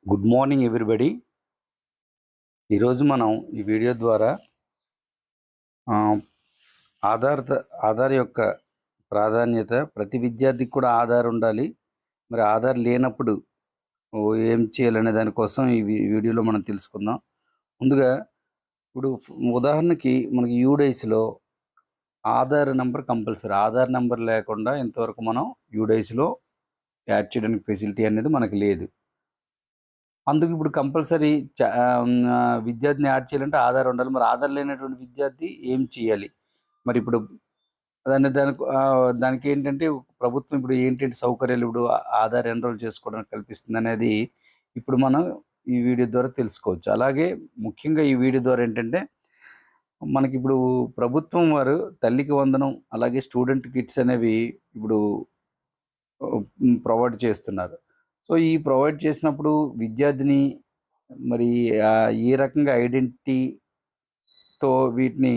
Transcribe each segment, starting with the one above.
Good morning everybody. ఈరోజు మనం ఈ వీడియో ద్వారా ఆహ్, ఆధార్ యొక్క ప్రాధాన్యత, ప్రతి విద్యార్థికి కూడా ఆధార్ ఉండాలి. మరి ఆధార్ లేనప్పుడు ఏం చేయాలనే దానికోసం ఈ వీడియోలో మనం తెలుసుకుందాం. ముందుగా ఇప్పుడు ఉదాహరణకి మనకి యూడైస్‌లో Aadhaar number compulsory. Aadhaar number లేకుండా ఇంతవరకు మనం యూడైస్‌లో యాడ్ చేయడానికి ఫెసిలిటీ అనేది మనకు లేదు. అందుకు ఇప్పుడు కంపల్సరీ విద్యార్థిని యాడ్ చేయాలంటే ఆధార్ ఉండాలి. మరి ఆధార్ లేనటువంటి విద్యార్థి ఏం చేయాలి? మరి ఇప్పుడు దానికేంటంటే ప్రభుత్వం ఇప్పుడు ఏంటంటే సౌకర్యాలు ఇప్పుడు ఆధార్ ఎన్రోల్ చేసుకోవడానికి కల్పిస్తుందనేది ఇప్పుడు మనం ఈ వీడియో ద్వారా తెలుసుకోవచ్చు. అలాగే ముఖ్యంగా ఈ వీడియో ద్వారా ఏంటంటే మనకిప్పుడు ప్రభుత్వం వారు తల్లికి వందనం, అలాగే స్టూడెంట్ కిట్స్ అనేవి ఇప్పుడు ప్రొవైడ్ చేస్తున్నారు. సో, ఈ ప్రొవైడ్ చేసినప్పుడు విద్యార్థిని మరి ఏ రకంగా ఐడెంటిటీతో వీటిని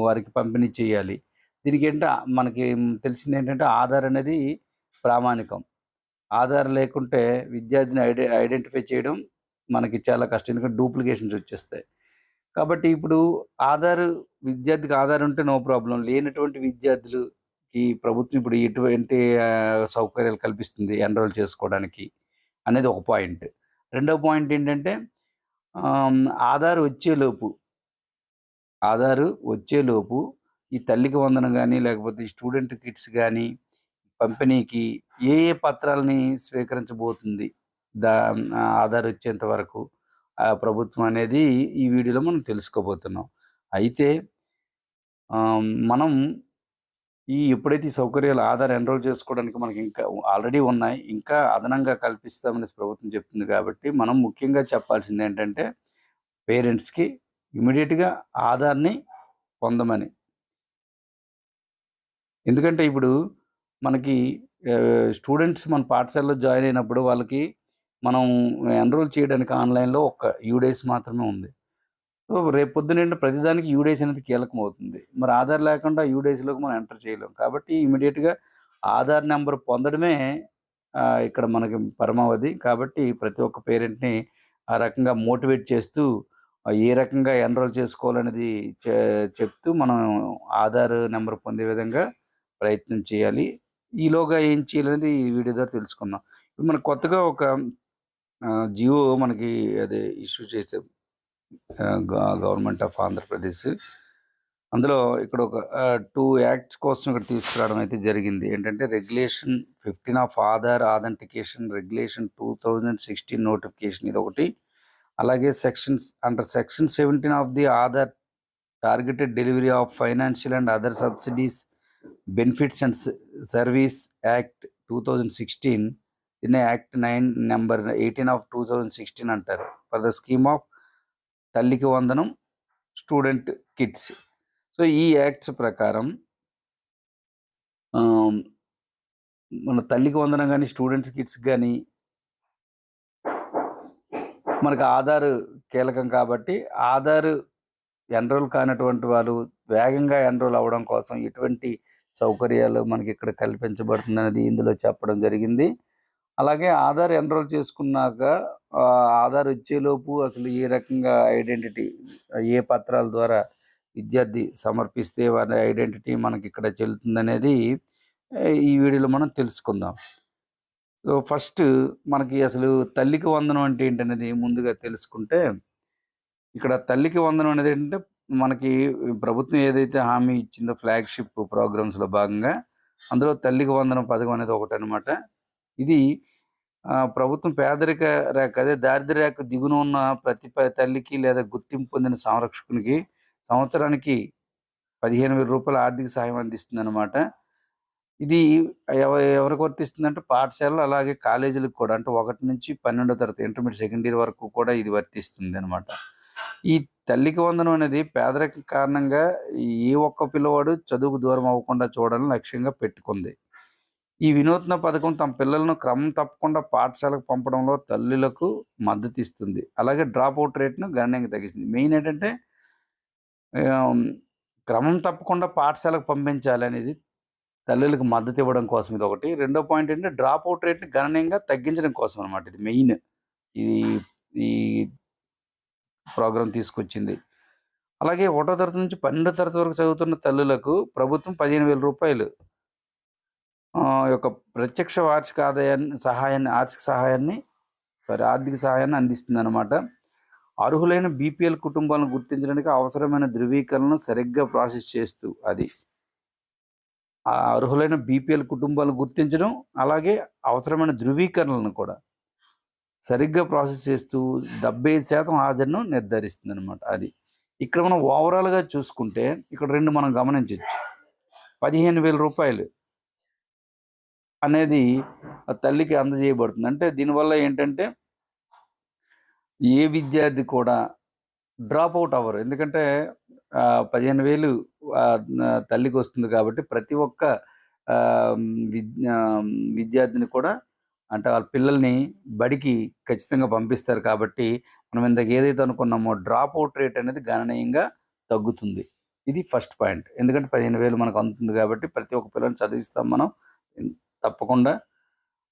వారికి పంపిణీ చేయాలి. దీనికేంటే మనకి తెలిసిందేంటంటే ఆధార్ అనేది ప్రామాణికం. ఆధార్ లేకుంటే విద్యార్థిని ఐడెంటిఫై చేయడం మనకి చాలా కష్టం. ఎందుకంటే డూప్లికేషన్స్ వచ్చేస్తాయి. కాబట్టి ఇప్పుడు విద్యార్థికి ఆధార్ ఉంటే నో ప్రాబ్లమ్. లేనటువంటి విద్యార్థులుకి ప్రభుత్వం ఇప్పుడు ఎటువంటి సౌకర్యాలు కల్పిస్తుంది ఎన్రోల్ చేసుకోవడానికి అనేది ఒక పాయింట్. రెండో పాయింట్ ఏంటంటే ఆహ్, ఆధార్ వచ్చేలోపు ఆధారు వచ్చేలోపు ఈ తల్లికి వందనం గాని, లేకపోతే ఈ స్టూడెంట్ కిట్స్ గాని పంపిణీకి ఏ పత్రాలని స్వీకరించబోతుంది? దా ఆధార్ వచ్చేంత వరకు ప్రభుత్వం అనేది ఈ వీడియోలో మనం తెలుసుకోబోతున్నాం. అయితే మనం ఎప్పుడైతే ఈ సౌకర్యాలు ఆధార్ ఎన్రోల్ చేసుకోవడానికి మనకి ఇంకా ఆల్రెడీ ఉన్నాయి. ఇంకా అదనంగా కల్పిస్తామనేసి ప్రభుత్వం చెప్తుంది కాబట్టి, మనం ముఖ్యంగా చెప్పాల్సిందేంటంటే పేరెంట్స్‌కి ఇమ్మీడియేట్‌గా ఆధార్‌ని పొందమని. ఎందుకంటే ఇప్పుడు మనకి స్టూడెంట్స్ మన పాఠశాలలో జాయిన్ అయినప్పుడు వాళ్ళకి మనం ఎన్రోల్ చేయడానికి ఆన్‌లైన్‌లో ఒక్క యూడేస్ మాత్రమే ఉంది. సో, రేపు పొద్దునేంటి ప్రతిదానికి యూడేస్ అనేది కీలకమవుతుంది. మరి ఆధార్ లేకుండా యూడేస్‌లోకి మనం ఎంటర్ చేయలేం. కాబట్టి ఇమ్మీడియేట్‌గా ఆధార్ నంబర్ పొందడమే ఇక్కడ మనకి పరమావధి. కాబట్టి ప్రతి ఒక్క పేరెంట్‌ని ఆ రకంగా మోటివేట్ చేస్తూ ఏ రకంగా ఎన్రోల్ చేసుకోవాలనేది చెప్తూ మనం ఆధార్ నంబర్ పొందే విధంగా ప్రయత్నం చేయాలి. ఈలోగా ఏం చేయాలనేది ఈ వీడియో ద్వారా తెలుసుకుందాం. ఇప్పుడు మనకు కొత్తగా ఒక జియో మనకి అదే ఇష్యూ చేసాం. Government of Andhra Pradesh. అందులో ఇక్కడ ఒక 2 యాక్ట్స్ కోసం ఇక్కడ తీసుకురావడం అయితే జరిగింది. ఏంటంటే regulation 15 of Aadhaar authentication regulation 2016 notification ఇదొకటి. అలాగే section 17 of the Aadhaar targeted delivery of financial and other subsidies benefits and service act 2016, దీన్నే యాక్ట్ 9 నంబర్ 18 ఆఫ్ 2016 అంటారు. ఫర్ ద స్కీమ్ ఆఫ్ తల్లికి వందనం, స్టూడెంట్ కిట్స్. సో, ఈ యాక్ట్స్ ప్రకారం మన తల్లికి వందనం గాని, స్టూడెంట్స్ కిట్స్ గాని మనకు ఆధార్ కీలకం కాబట్టి, ఆధార్ ఎన్రోల్ కానటువంటి వాళ్ళు వేగంగా ఎన్రోల్ అవ్వడం కోసం ఎటువంటి సౌకర్యాలు మనకిక్కడ కల్పించబడుతుందనేది ఇందులో చెప్పడం జరిగింది. అలాగే ఆధార్ ఎన్రోల్ చేసుకున్నాక ఆధార్ వచ్చేలోపు అసలు ఏ రకంగా ఏ పత్రాల ద్వారా విద్యార్థి సమర్పిస్తే వారి ఐడెంటిటీ మనకిక్కడ చెల్లుతుందనేది ఈ వీడియోలో మనం తెలుసుకుందాం. సో, ఫస్ట్ మనకి అసలు తల్లికి వందనం అంటే ఏంటనేది ముందుగా తెలుసుకుంటే, ఇక్కడ తల్లికి వందనం అనేది ఏంటంటే, మనకి ప్రభుత్వం ఏదైతే హామీ ఇచ్చిందో ఫ్లాగ్‌షిప్ ప్రోగ్రామ్స్‌లో భాగంగా, అందులో తల్లికి వందనం పథకం అనేది ఒకటనమాట. ఇది ప్రభుత్వం పేదరిక రేఖ అదే దారిద్ర్య రేఖ దిగువన ఉన్న ప్రతి తల్లికి లేదా గుర్తింపు పొందిన సంరక్షకునికి సంవత్సరానికి రూ. 15,000 ఆర్థిక సహాయం అందిస్తుందనమాట. ఇది ఎవరికి వర్తిస్తుందంటే పాఠశాలలు అలాగే కాలేజీలకు కూడా. అంటే 1-12 తరగతి ఇంటర్మీడియేట్ సెకండ్ ఇయర్ వరకు కూడా ఇది వర్తిస్తుందనమాట. ఈ తల్లికి వందనం అనేది పేదరికం కారణంగా ఏ ఒక్క పిల్లవాడు చదువుకు దూరం అవ్వకుండా చూడాలని లక్ష్యంగా పెట్టుకుంది. ఈ వినూత్న పథకం తమ పిల్లలను క్రమం తప్పకుండా పాఠశాలకు పంపడంలో తల్లులకు మద్దతిస్తుంది. అలాగే డ్రాప్ అవుట్ రేట్‌ను గణనీయంగా తగ్గిస్తుంది. మెయిన్ ఏంటంటే ఆహ్, క్రమం తప్పకుండా పాఠశాలకు పంపించాలనేది తల్లులకు మద్దతు ఇవ్వడం కోసం ఇదొకటి. రెండో పాయింట్ ఏంటంటే డ్రాప్ అవుట్ రేట్‌ని గణనీయంగా తగ్గించడం కోసం అనమాట ఇది మెయిన్. ఇది ఈ ప్రోగ్రాం తీసుకొచ్చింది. అలాగే 1వ తరగతి నుంచి 12వ తరగతి వరకు చదువుతున్న తల్లులకు ప్రభుత్వం 15,000 రూపాయలు యొక్క ప్రత్యక్ష వార్షిక ఆర్థిక సహాయాన్ని అందిస్తుందన్నమాట. అర్హులైన బీపీఎల్ కుటుంబాలను గుర్తించడానికి అవసరమైన ధృవీకరణను సరిగ్గా ప్రాసెస్ చేస్తూ ఆ అర్హులైన బీపీఎల్ కుటుంబాలను గుర్తించడం, అలాగే అవసరమైన ధృవీకరణలను కూడా సరిగ్గా ప్రాసెస్ చేస్తూ 75% హాజరును నిర్ధారిస్తుందన్నమాట. ఇక్కడ మనం ఓవరాల్గా చూసుకుంటే ఇక్కడ 2 మనం గమనించవచ్చు. 15,000 రూపాయలు అనేది ఆ తల్లికి అందజేయబడుతుంది. అంటే దీనివల్ల ఏంటంటే ఏ విద్యార్థి కూడా డ్రాప్ అవుట్ అవ్వరు. ఎందుకంటే 15,000 తల్లికి వస్తుంది కాబట్టి ప్రతి ఒక్క విద్యార్థిని కూడా అంటే వాళ్ళ పిల్లల్ని బడికి ఖచ్చితంగా పంపిస్తారు కాబట్టి మనం ఇందాక ఏదైతే అనుకున్నామో డ్రాప్ అవుట్ రేట్ అనేది గణనీయంగా తగ్గుతుంది. ఇది ఫస్ట్ పాయింట్. ఎందుకంటే 15,000 మనకు అందుతుంది కాబట్టి ప్రతి ఒక్క పిల్లని చదివిస్తాం మనం తప్పకుండా.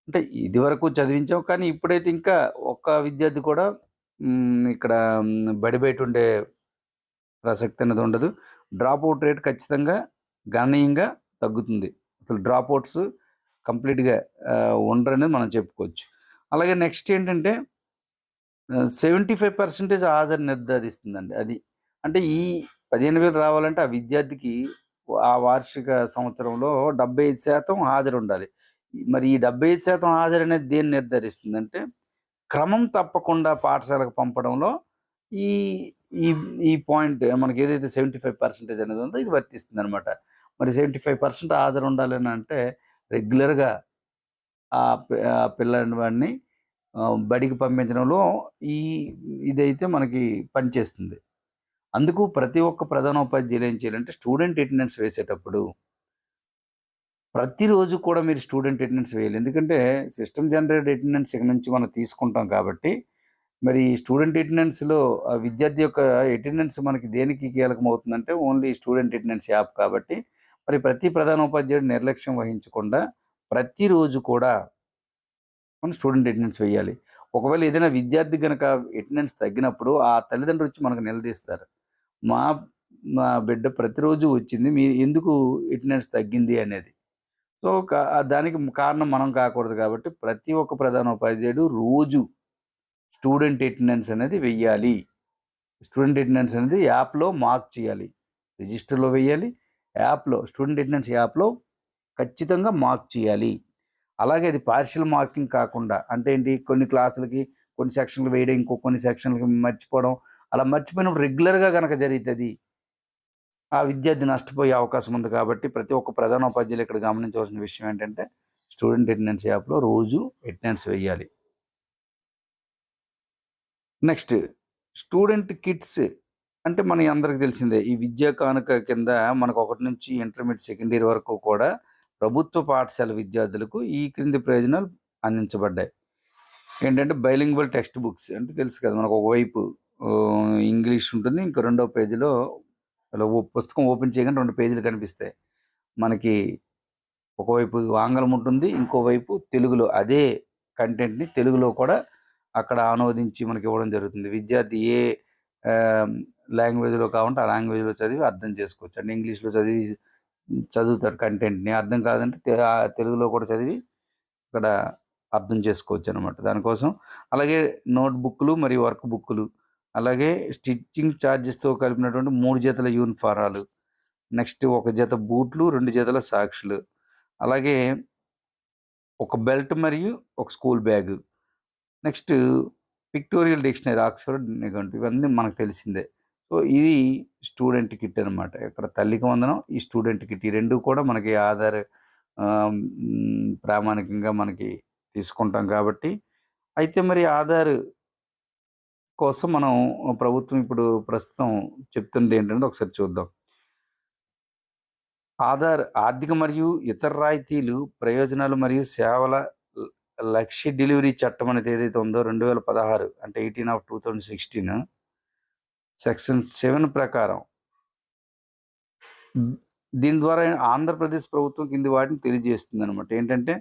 అంటే ఇదివరకు చదివించాం, కానీ ఇప్పుడైతే ఇంకా ఒక్క విద్యార్థి కూడా ఇక్కడ బడి బయట ఉండే ప్రసక్తి అనేది ఉండదు. డ్రాప్ అవుట్ రేట్ ఖచ్చితంగా గణనీయంగా తగ్గుతుంది. అసలు డ్రాప్ అవుట్స్ కంప్లీట్గా ఉండరనేది మనం చెప్పుకోవచ్చు. అలాగే నెక్స్ట్ ఏంటంటే 75% హాజరు నిర్ధారిస్తుందండి. అంటే ఈ 15,000 రావాలంటే ఆ విద్యార్థికి ఆ వార్షిక సంవత్సరంలో 75% హాజరు ఉండాలి. మరి ఈ 75% హాజరు అనేది దేన్ని నిర్ధారిస్తుందంటే క్రమం తప్పకుండా పాఠశాలకు పంపడంలో ఈ ఈ ఈ పాయింట్ మనకి ఏదైతే 75% అనేది ఉందో ఇది వర్తిస్తుంది అనమాట. మరి 75% హాజరు ఉండాలని అంటే రెగ్యులర్గా ఆ పిల్లవాడిని బడికి పంపించడంలో ఇదైతే మనకి పనిచేస్తుంది. అందుకు ప్రతి ఒక్క ప్రధానోపాధ్యాయులు ఏం చేయాలంటే స్టూడెంట్ అటెండెన్స్ వేసేటప్పుడు ప్రతిరోజు కూడా మీరు స్టూడెంట్ అటెండెన్స్ వేయాలి. ఎందుకంటే సిస్టమ్ జనరేటెడ్ అటెండెన్స్ ఇక నుంచి మనం తీసుకుంటాం కాబట్టి మరి స్టూడెంట్ అటెండెన్స్‌లో ఆ విద్యార్థి యొక్క అటెండెన్స్ మనకి దేనికి కీలకమవుతుందంటే ఓన్లీ స్టూడెంట్ అటెండెన్స్ యాప్ కాబట్టి మరి ప్రతి ప్రధానోపాధ్యాయుడు నిర్లక్ష్యం వహించకుండా ప్రతిరోజు కూడా మనం స్టూడెంట్ అటెండెన్స్ వేయాలి. ఒకవేళ ఏదైనా విద్యార్థి గనక అటెండెన్స్ తగ్గినప్పుడు ఆ తల్లిదండ్రులు వచ్చి మనకు నిలదీస్తారు. మా మా బిడ్డ ప్రతిరోజు వచ్చింది. మీరు ఎందుకు అటెండెన్స్ తగ్గింది అనేది. సో, దానికి కారణం మనం కాకూడదు కాబట్టి ప్రతి ఒక్క ప్రధానోపాధ్యాయుడు రోజు స్టూడెంట్ అటెండెన్స్ అనేది వెయ్యాలి. స్టూడెంట్ అటెండెన్స్ అనేది యాప్‌లో మార్క్ చేయాలి. రిజిస్టర్‌లో వెయ్యాలి. స్టూడెంట్ అటెండెన్స్ యాప్‌లో ఖచ్చితంగా మార్క్ చేయాలి. అలాగే అది పార్షియల్ మార్కింగ్ కాకుండా అంటే ఏంటి, కొన్ని క్లాసులకి కొన్ని సెక్షన్లు వేయడం, కొన్ని సెక్షన్లకి మర్చిపోవడం, అలా మర్చిపోయినప్పుడు రెగ్యులర్‌గా గనక జరిగితది ఆ విద్యార్థి నష్టపోయే అవకాశం ఉంది కాబట్టి ప్రతి ఒక్క ప్రధానోపాధ్యాయులు ఇక్కడ గమనించవలసిన విషయం ఏంటంటే స్టూడెంట్ అటెండెన్స్ యాప్‌లో రోజు అటెండెన్స్ వేయాలి. నెక్స్ట్ స్టూడెంట్ కిట్స్ అంటే మన అందరికి తెలిసిందే. ఈ విద్యా కానుక కింద మనకు 1 నుంచి ఇంటర్మీడియట్ సెకండ్ ఇయర్ వరకు కూడా ప్రభుత్వ పాఠశాల విద్యార్థులకు ఈ క్రింది ప్రయోజనాలు అందించబడ్డాయి. ఏంటంటే బైలింగ్వల్ టెక్స్ట్ బుక్స్ అంటే తెలుసు కదా మనకు ఒకవైపు ఇంగ్లీష్ ఉంటుంది, ఇంకో రెండో పేజీలో అలా పుస్తకం ఓపెన్ చేయగానే 2 పేజీలు కనిపిస్తాయి. మనకి ఒకవైపు ఆంగ్లం ఉంటుంది, ఇంకోవైపు తెలుగులో అదే కంటెంట్‌ని తెలుగులో కూడా అక్కడ అనువదించి మనకి ఇవ్వడం జరుగుతుంది. విద్యార్థి ఏ లాంగ్వేజ్‌లో కావాలంటే ఆ లాంగ్వేజ్‌లో చదివి అర్థం చేసుకోవచ్చు. అంటే ఇంగ్లీష్‌లో చదువుతాడు కంటెంట్‌ని. అర్థం కాదంటే తెలుగులో కూడా చదివి ఇక్కడ అర్థం చేసుకోవచ్చనమాట. దానికోసం అలాగే నోట్ బుక్‌లు మరియు వర్క్ బుక్‌లు, అలాగే స్టిచ్చింగ్ ఛార్జెస్‌తో కలిపినటువంటి 3 జతల యూనిఫారాలు, నెక్స్ట్ 1 జత బూట్లు, 2 జతల సాక్స్‌లు, అలాగే ఒక బెల్ట్ మరియు ఒక school bag, next pictorial dictionary, Oxford నిఘంటు ఇవన్నీ మనకు తెలిసిందే. సో, ఇది స్టూడెంట్ కిట్ అనమాట. ఇక్కడ తల్లికి వందనం, ఈ స్టూడెంట్ కిట్ ఈ 2 కూడా మనకి ప్రామాణికంగా మనకి తీసుకుంటాం కాబట్టి. అయితే మరి ఆధార్ కోసం మనం ప్రభుత్వం ఇప్పుడు ప్రస్తుతం చెప్తున్నది ఏంటంటే ఒకసారి చూద్దాం. ఆధార్ ఆర్థిక మరియు ఇతర రాయితీలు, ప్రయోజనాలు మరియు సేవల లక్ష్య డెలివరీ చట్టం అనేది ఏదైతే ఉందో 2016 అంటే 18/2016 సెక్షన్ 7 ప్రకారం దీని ద్వారా ఆంధ్రప్రదేశ్ ప్రభుత్వం కింది వాటిని తెలియజేస్తుంది అనమాట. ఏంటంటే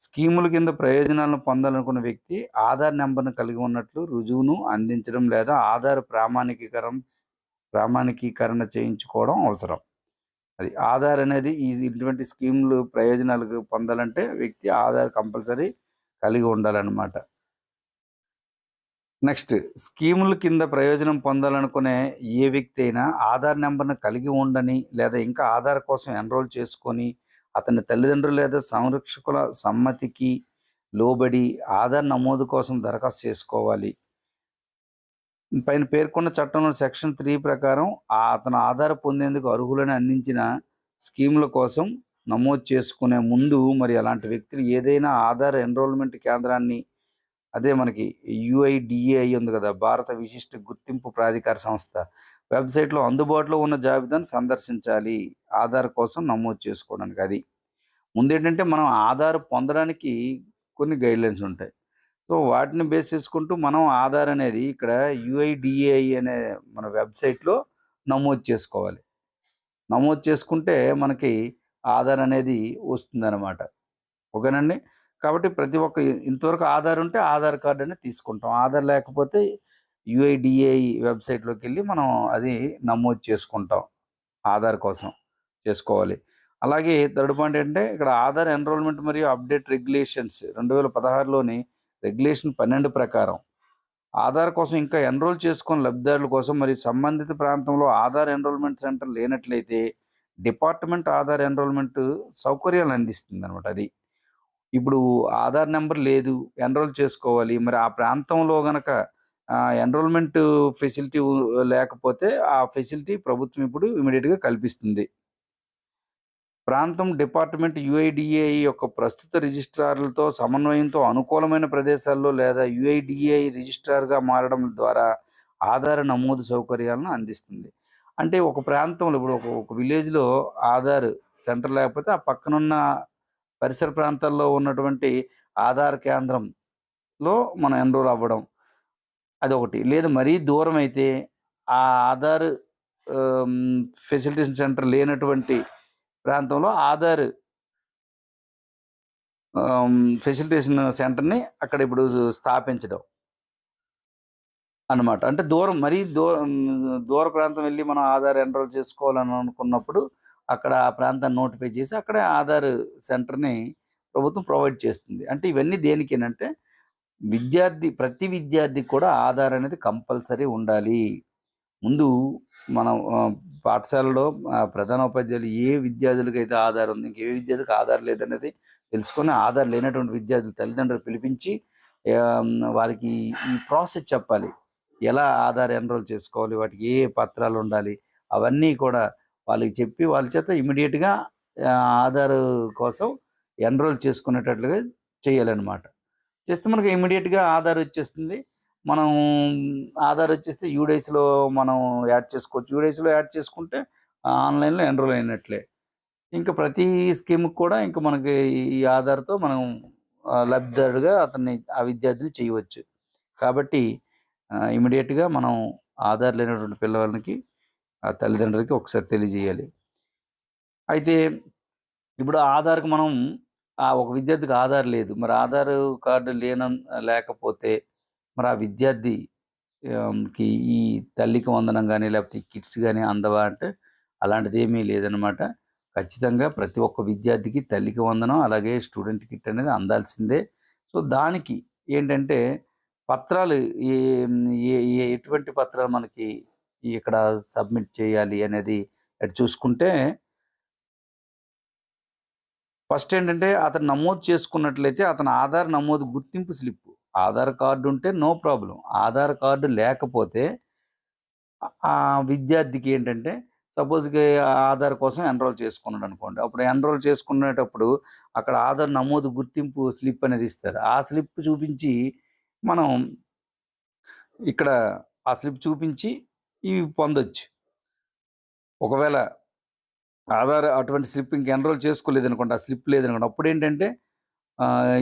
స్కీముల కింద ప్రయోజనాలను పొందాలనుకున్న వ్యక్తి ఆధార్ నెంబర్ను కలిగి ఉన్నట్లు రుజువును అందించడం లేదా ఆధార్ ప్రామాణికీకరణ చేయించుకోవడం అవసరం. అది ఆధార్ అనేది ఇటువంటి స్కీములు ప్రయోజనాలకు పొందాలంటే వ్యక్తి ఆధార్ కంపల్సరీ కలిగి ఉండాలన్నమాట. నెక్స్ట్, స్కీముల కింద ప్రయోజనం పొందాలనుకునే ఏ వ్యక్తి అయినా ఆధార్ నెంబర్ను కలిగి ఉండని లేదా ఇంకా ఆధార్ కోసం ఎన్రోల్ చేసుకొని అతని తల్లిదండ్రులు లేదా సంరక్షకుల సమ్మతికి లోబడి ఆధార్ నమోదు కోసం దరఖాస్తు చేసుకోవాలి. పైన పేర్కొన్న చట్టంలో సెక్షన్ 3 ప్రకారం అతను ఆధార్ పొందేందుకు అర్హులని అందించిన స్కీముల కోసం నమోదు చేసుకునే ముందు మరి అలాంటి వ్యక్తులు ఏదైనా ఆధార్ ఎన్రోల్మెంట్ కేంద్రాన్ని, అదే మనకి UIDAI ఉంది కదా, భారత విశిష్ట గుర్తింపు ప్రాధికార సంస్థ వెబ్సైట్లో అందుబాటులో ఉన్న జాబితాను సందర్శించాలి ఆధార్ కోసం నమోదు చేసుకోవడానికి. అది ముందేంటంటే మనం ఆధార్ పొందడానికి కొన్ని గైడ్లైన్స్ ఉంటాయి. సో వాటిని బేస్ చేసుకుంటూ మనం ఆధార్ అనేది ఇక్కడ UIDAI అనే మన వెబ్సైట్లో నమోదు చేసుకోవాలి. నమోదు చేసుకుంటే మనకి ఆధార్ అనేది వస్తుందన్నమాట. ఓకేనండి. కాబట్టి ప్రతి ఒక్క ఇంతవరకు ఆధార్ ఉంటే ఆధార్ కార్డు అనేది తీసుకుంటాం. ఆధార్ లేకపోతే UIDAI వెబ్సైట్లోకి వెళ్ళి మనం అది నమోదు చేసుకుంటాం. ఆధార్ కోసం చేసుకోవాలి. అలాగే థర్డ్ పాయింట్ ఏంటంటే ఇక్కడ ఆధార్ ఎన్రోల్మెంట్ మరియు అప్డేట్ రెగ్యులేషన్స్ 2016లోని రెగ్యులేషన్ 12 ప్రకారం ఆధార్ కోసం ఇంకా ఎన్రోల్ చేసుకున్న లబ్ధిదారుల కోసం మరియు సంబంధిత ప్రాంతంలో ఆధార్ ఎన్రోల్మెంట్ సెంటర్ లేనట్లయితే డిపార్ట్మెంట్ ఆధార్ ఎన్రోల్మెంట్ సౌకర్యాలు అందిస్తుంది అనమాట. అది ఇప్పుడు ఆధార్ నెంబర్ లేదు, ఎన్రోల్ చేసుకోవాలి, మరి ఆ ప్రాంతంలో గనక ఎన్రోల్మెంట్ ఫెసిలిటీ లేకపోతే ఆ ఫెసిలిటీ ప్రభుత్వం ఇప్పుడు ఇమీడియట్గా కల్పిస్తుంది. ప్రాంతం డిపార్ట్మెంట్ UIDAI యొక్క ప్రస్తుత రిజిస్ట్రార్లతో సమన్వయంతో అనుకూలమైన ప్రదేశాల్లో లేదా UIDAI రిజిస్ట్రార్గా మారడం ద్వారా ఆధార్ నమోదు సౌకర్యాలను అందిస్తుంది. అంటే ఒక ప్రాంతంలో ఇప్పుడు ఒక విలేజ్లో ఆధార్ సెంటర్ లేకపోతే ఆ పక్కనున్న పరిసర ప్రాంతాల్లో ఉన్నటువంటి ఆధార్ కేంద్రంలో మనం ఎన్రోల్ అవ్వడం అదొకటి. లేదు మరీ దూరం అయితే ఆ ఆధార్ ఫెసిలిటేషన్ సెంటర్ లేనటువంటి ప్రాంతంలో ఆధార్ ఫెసిలిటేషన్ సెంటర్ని అక్కడ ఇప్పుడు స్థాపించడం అన్నమాట. అంటే మరీ దూర ప్రాంతం వెళ్ళి మనం ఆధార్ ఎన్రోల్ చేసుకోవాలని అనుకున్నప్పుడు అక్కడ ఆ ప్రాంతాన్ని నోటిఫై చేసి అక్కడే ఆధార్ సెంటర్ని ప్రభుత్వం ప్రొవైడ్ చేస్తుంది. అంటే ఇవన్నీ దేనికేనంటే ప్రతి విద్యార్థికి కూడా ఆధార్ అనేది కంపల్సరీ ఉండాలి. ముందు మనం పాఠశాలలో ప్రధానోపాధ్యాయులు ఏ విద్యార్థులకైతే ఆధార్ ఉంది, ఇంకే విద్యార్థికి ఆధార్ లేదనేది తెలుసుకొని ఆధార్ లేనటువంటి విద్యార్థుల తల్లిదండ్రులు పిలిపించి వారికి ఈ ప్రాసెస్ చెప్పాలి. ఎలా ఆధార్ ఎన్రోల్ చేసుకోవాలి, వాటికి ఏ పత్రాలు ఉండాలి, అవన్నీ కూడా వాళ్ళకి చెప్పి వాళ్ళ చేత ఇమీడియట్గా ఆధార్ కోసం ఎన్రోల్ చేసుకునేటట్లుగా చేయాలన్నమాట. చేస్తే మనకి ఇమీడియట్గా ఆధార్ వచ్చేస్తుంది. మనం ఆధార్ వచ్చేస్తే యూడేస్లో మనం యాడ్ చేసుకోవచ్చు. యూడేస్లో యాడ్ చేసుకుంటే ఆన్లైన్లో ఎన్రోల్ అయినట్లే. ఇంకా ప్రతి స్కీమ్కి కూడా ఇంకా మనకి ఈ ఆధార్తో మనం లబ్ధిదారుగా ఆ విద్యార్థిని చేయవచ్చు. కాబట్టి ఇమీడియట్గా మనం ఆధార్ లేనటువంటి పిల్లవాళ్ళకి ఆ తల్లిదండ్రులకి ఒకసారి తెలియజేయాలి. అయితే ఇప్పుడు ఆధార్కి మనం ఒక విద్యార్థికి ఆధార్ లేదు, మరి ఆధార్ కార్డు లేకపోతే మరి ఆ విద్యార్థి కి ఈ తల్లికి వందనం కానీ లేకపోతే కిట్స్ కానీ అందవా అంటే అలాంటిది ఏమీ లేదనమాట. ఖచ్చితంగా ప్రతి ఒక్క విద్యార్థికి తల్లికి వందనం అలాగే స్టూడెంట్ కిట్ అనేది అందాల్సిందే. సో దానికి ఏంటంటే పత్రాలు ఎటువంటి పత్రాలు మనకి ఇక్కడ సబ్మిట్ చేయాలి అనేది చూసుకుంటే ఫస్ట్ ఏంటంటే అతను నమోదు చేసుకున్నట్లయితే అతను ఆధార్ నమోదు గుర్తింపు స్లిప్, ఆధార్ కార్డు ఉంటే నో ప్రాబ్లం. ఆధార్ కార్డు లేకపోతే ఆ విద్యార్థికి ఏంటంటే సపోజ్కి ఆధార్ కోసం ఎన్రోల్ చేసుకున్నాడు అనుకోండి, అప్పుడు ఎన్రోల్ చేసుకునేటప్పుడు అక్కడ ఆధార్ నమోదు గుర్తింపు స్లిప్ అనేది ఇస్తారు. ఆ స్లిప్ చూపించి మనం ఇక్కడ ఆ స్లిప్ చూపించి ఇవి పొందొచ్చు. ఒకవేళ ఆధార్ అటువంటి స్లిప్ ఇంక ఎన్రోల్ చేసుకోలేదు అనుకోండి, ఆ స్లిప్ లేదనుకోండి, అప్పుడు ఏంటంటే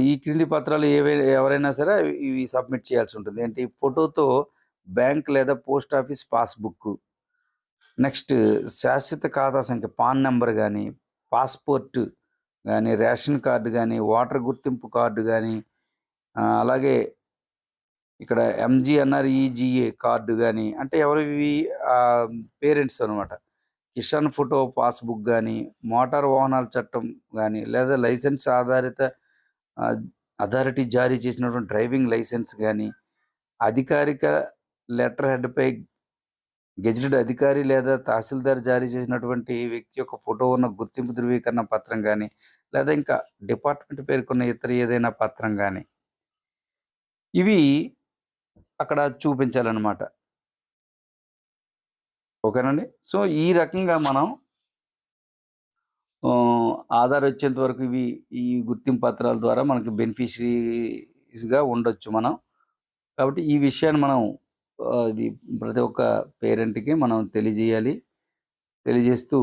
ఈ క్రింది పత్రాలు ఎవరైనా సరే ఇవి సబ్మిట్ చేయాల్సి ఉంటుంది. ఏంటి, ఫోటోతో బ్యాంక్ లేదా పోస్ట్ ఆఫీస్ పాస్బుక్, నెక్స్ట్ శాశ్వత ఖాతా సంఖ్య పాన్ నెంబర్ కానీ, పాస్పోర్ట్ గానీ, రేషన్ కార్డ్ గానీ, ఓటర్ గుర్తింపు కార్డ్ గానీ, అలాగే ఇక్కడ ఎంజీఎన్ఆర్‌ఈజీఏ కార్డ్ గానీ, అంటే ఎవరివి పేరెంట్స్ అనమాట. కిసాన్ ఫోటో పాస్‌బుక్ గానీ, మోటారు వాహనాల చట్టం గానీ, లేదా లైసెన్స్ ఆధారిత ఆహ్, అథారిటీ జారీ చేసినటువంటి డ్రైవింగ్ లైసెన్స్ గానీ, అధికారిక లెటర్ హెడ్‌పై గెజిటెడ్ అధికారి లేదా తహసీల్దార్ జారీ చేసినటువంటి వ్యక్తి యొక్క ఫోటో ఉన్న గుర్తింపు ధృవీకరణ పత్రం గానీ, లేదా ఇంకా డిపార్ట్‌మెంట్ పేర్కొన్న ఇతర ఏదైనా పత్రం గానీ, ఇవి అక్కడ చూపించాలనమాట. ఓకేనండి. సో, ఈ రకంగా మనం ఆధార్ వచ్చేంత వరకు ఈ గుర్తింపు పత్రాల ద్వారా మనకి బెనిఫిషరీస్‌గా ఉండొచ్చు మనం. కాబట్టి ఈ విషయాన్ని మనం ఇది ప్రతి ఒక్క పేరెంట్‌కి మనం తెలియజేయాలి. తెలియజేస్తూ